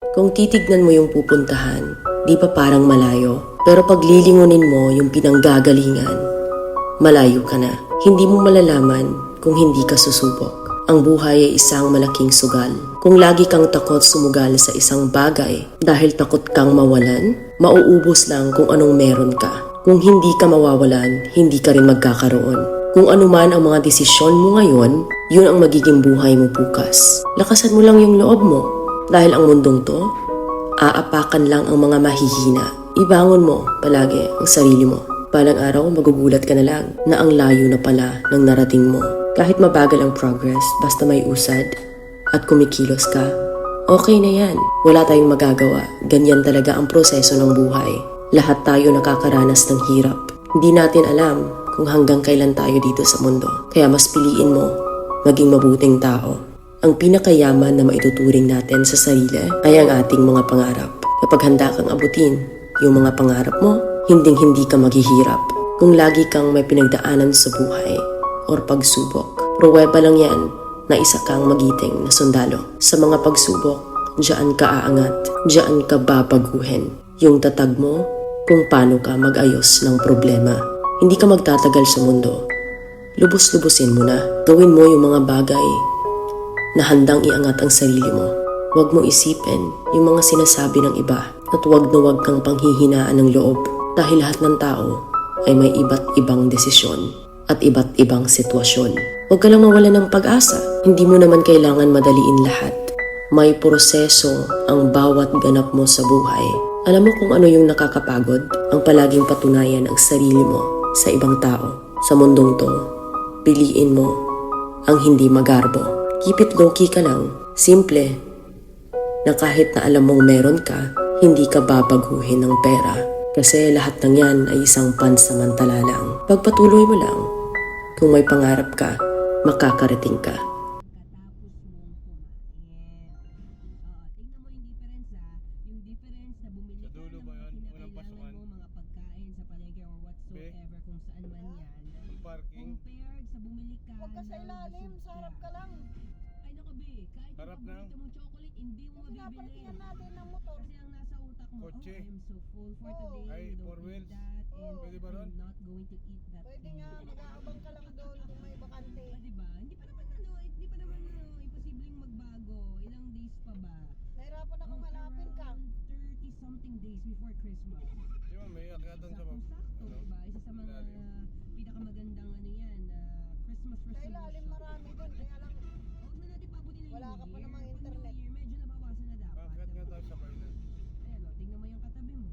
Kung titignan mo yung pupuntahan, di ba parang malayo? Pero pag lilingunin mo yung pinanggagalingan, malayo ka na. Hindi mo malalaman kung hindi ka susubok. Ang buhay ay isang malaking sugal. Kung lagi kang takot sumugal sa isang bagay dahil takot kang mawalan, mauubos lang kung anong meron ka. Kung hindi ka mawawalan, hindi ka rin magkakaroon. Kung ano man ang mga desisyon mo ngayon, yun ang magiging buhay mo bukas. Lakasan mo lang yung loob mo. Dahil ang mundong to, aapakan lang ang mga mahihina. Ibangon mo palagi ang sarili mo. Balang araw, magugulat ka na lang na ang layo na pala ng narating mo. Kahit mabagal ang progress, basta may usad at kumikilos ka, okay na yan. Wala tayong magagawa. Ganyan talaga ang proseso ng buhay. Lahat tayo nakakaranas ng hirap. Hindi natin alam kung hanggang kailan tayo dito sa mundo. Kaya mas piliin mo maging mabuting tao. Ang pinakayaman na maituturing natin sa sarili ay ang ating mga pangarap. Kapag handa kang abutin yung mga pangarap mo, hinding-hindi ka maghihirap. Kung lagi kang may pinagdaanan sa buhay or pagsubok, pruweba lang yan na isa kang magiting na sundalo. Sa mga pagsubok, diyan ka aangat, diyan ka babaguhin. Yung tatag mo kung paano ka mag-ayos ng problema. Hindi ka magtatagal sa mundo. Lubos-lubusin mo na. Gawin mo yung mga bagay na handang iangat ang sarili mo. Huwag mo isipin yung mga sinasabi ng iba at huwag na huwag kang panghihinaan ng loob dahil lahat ng tao ay may iba't ibang desisyon at iba't ibang sitwasyon. Huwag ka lang mawala ng pag-asa. Hindi mo naman kailangan madaliin lahat. May proseso ang bawat ganap mo sa buhay. Alam mo kung ano yung nakakapagod? Ang palaging patunayan ang sarili mo sa ibang tao. Sa mundong to, piliin mo ang hindi magarbo. Keep it low-key ka lang. Simple. Na kahit na alam mong meron ka, hindi ka babaguhin ng pera. Kasi lahat ng yan ay isang pansamantala lang. Pagpatuloy mo lang. Kung may pangarap ka, makakarating ka. Parking. Compared sa bumili ka Huwag ka sa ilalim, sa harap ka lang. Ay nako be, kahit Harap yung na. paborito mong chocolate, hindi mo mabibili. Pinaparkingan natin ng motor. Kasi ang nasa utak mo, Kotse. oh, I'm so full for Oo. today. Ay, I don't four eat wheels. that. And Oo. Pwede ba ron? I'm not going to eat that Pwede thing. nga, mag-aabang ka lang doon kung may bakante. Ah, diba? Hindi pa naman imposibleng magbago. Ilang days pa ba? Nahirapan akong hanapin ka. Around 30 something days before Christmas. Di ba may akyatan sa Saktong-sakto, ano? diba? Isa sa mga ilalim. pinakamagandang ano yan, Christmas Sa resolution. ilalim marami doon, kaya lang Huwag na natin pabutin na Wala yung ka pa year. namang Pag internet. New Year, medyo nabawasan na dapat. Akyat nga tayo sa kainan. Ayan o, tingnan mo yung katabi mo.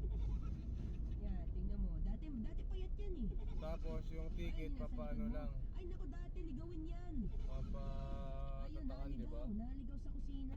Yan, tingnan mo. Dati payat yan eh. Tapos yung ticket, Ayun, nasa papaano likod mo. lang? Ay naku, dati ligawin yan. Ayun, Papatatakan, di ba? naligaw sa kusina.